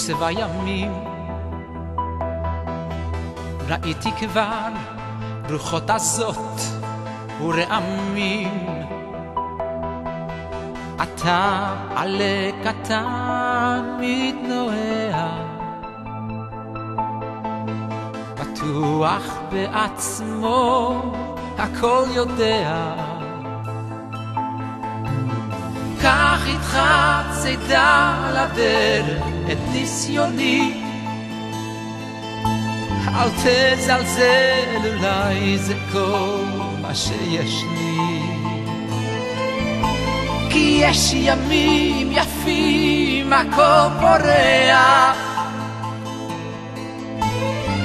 שבע ימים ראיתי כבר רוחות עזות ורעמים, אתה עלה קטן מתנועע, בטוח בעצמו הכל יודע, קח איתך צידה לדרך את ניסיוני, אל תזלזל, אולי זה כל מה שיש לי, כי יש ימים יפים הכל פורח,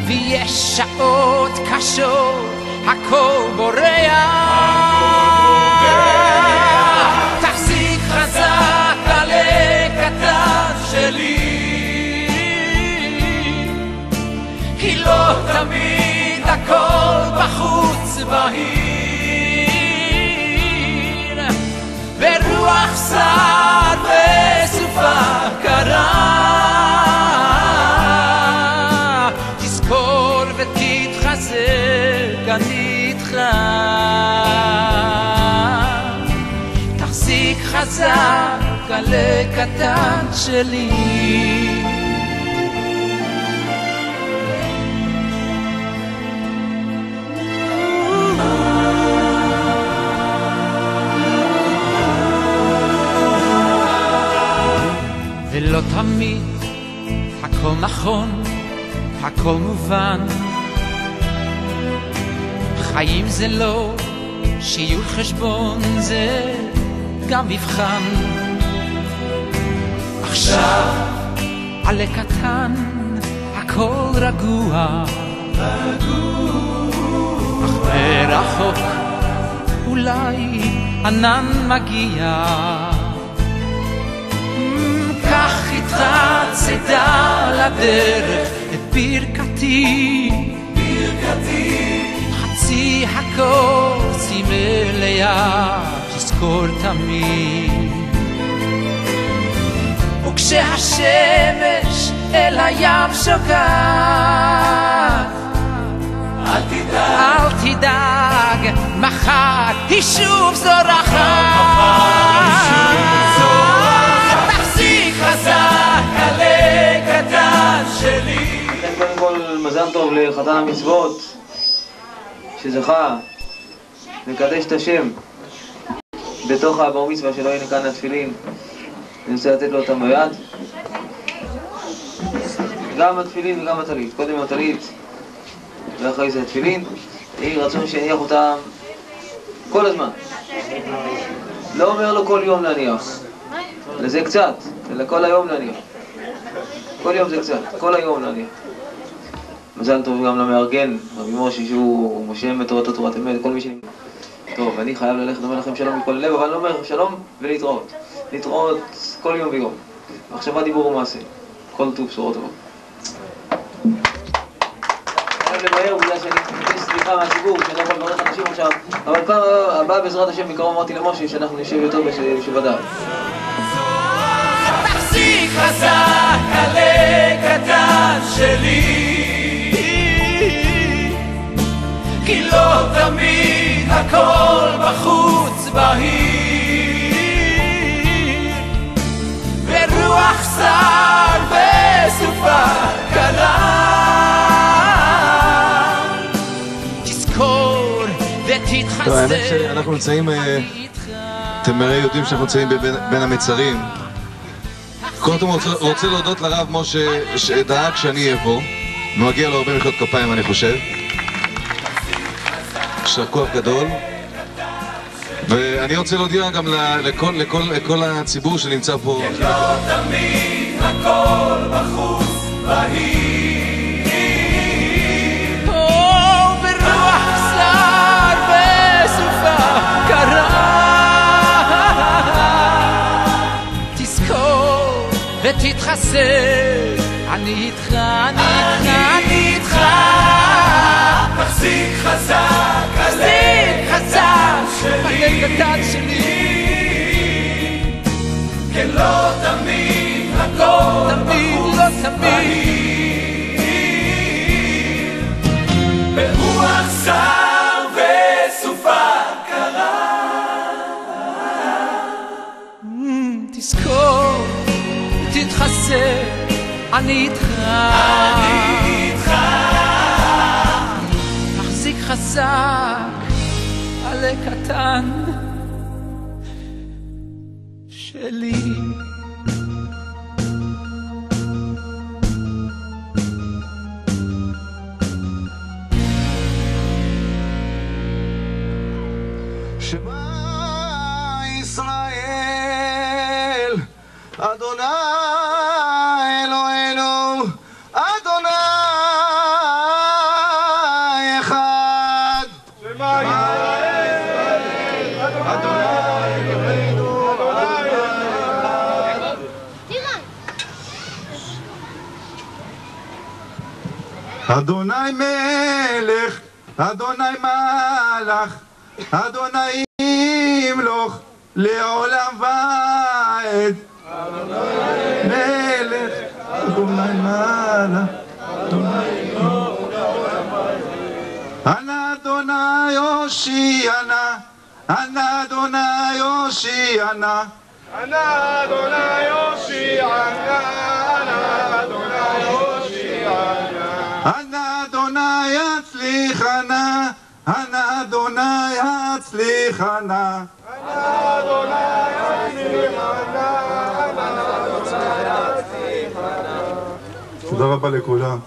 ויש שעות קשות הכל בורח, תחזיק חזק עלה קטן שלי, כי לא תמיד הכל בחוץ בהיר, ברוח סער וסופה קרה, תזכור ותתחזק, אני איתך, תחזיק חזק עלה קטן שלי. ולא תמיד הכל נכון, הכל מובן, חיים זה לא שיעור חשבון, זה גם מבחן. עכשיו עלה קטן הכל רגוע, אך מרחוק אולי ענן מגיע, קח איתך צידה לדרך את ברכתי, חצי הכוס היא מלאה, תזכור תמיד, וכשהשמש אל הים שוקעת, אל תדאג, מחר היא שוב זורחת, חזק עלה קטן שלי. קודם כל מזל טוב לחתן המצוות שזכה לקדש את השם בתוך הבר מצווה שלו. הנה כאן התפילין, אני רוצה לתת לו אותם ביד, גם התפילין וגם הטלית, קודם הטלית ואחרי זה התפילין. יהי רצון שיניח אותם כל הזמן, לא אומר לו כל יום להניח, לזה קצת, אלא כל היום להניח, כל יום זה קצת, כל היום להניח. מזל טוב גם למארגן, רבי משה, שהוא משם את תורת אמת, כל מי שנמצא. טוב, אני חייב ללכת, אומר לכם שלום מכל הלב, אבל אני אומר שלום ולהתראות, להתראות כל יום ויום, מחשבה, דיבור ומעשה, כל טוב, בשורות טובות. אני חייב לבאר בגלל שאני מבקש סליחה מהציבור שאני יכול לברך אנשים עכשיו, אבל פעם הבאה בעזרת השם בקרוב אמרתי למשה שאנחנו נשב יותר בשבדיו. תחזיק חזק עלה קטן שלי, כי לא תמיד הכל בחוץ בהיר, ברוח סער וסופה קרה, תזכור ותתחזק. האמת שאנחנו נמצאים, אתם הרי יודעים שאנחנו נמצאים בין המצרים. קודם כל רוצה להודות לרב משה שדאג שאני אהיה פה, ומגיע לו הרבה מחיאות כפיים אני חושב, יישר כוח גדול. ואני רוצה להודיע גם לכל הציבור שנמצא פה, לא תמיד הכל בחוץ בהיר, ברוח סער וסופה קרה, תזכור ותתחזק, אני איתך, אני איתך, תחזיק חזק, תחזיק חזק, עלה קטן שלי, כן לא תמיד הכל בחוץ אני איתך, מחזיק חזק, עלה קטן שלי. שמע ישראל, אדוני אלוהינו, אדוני אחד. שמע ישראל, אדוני אלוהינו, אדוני אחד. אדוני מלך, אדוני מלך, אדוני ימלוך לעולם ועד. מלך, אדוני מלך, אדוני ימלוך לעולם ועד. אנא אדוני יושיענה, אנא אדוני יושיענה, אנא אדוני יושיענה, אנא אדוני יושיענה, אנא אדוני יצליחנה, אנא אדוני יצליחנה, אנא אדוני יצליחנה, אנא אדוני יצליחנה. תודה רבה לכולם.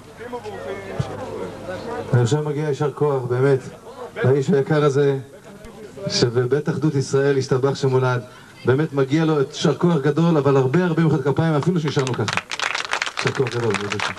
אני עכשיו מגיע ישר כוח, באמת, לאיש היקר הזה, שבבית אחדות ישראל השתבח שמולד. באמת מגיע לו ישר כוח גדול, אבל הרבה מחיאות כפיים, אפילו שנשארנו ככה. ישר כוח גדול, בבקשה.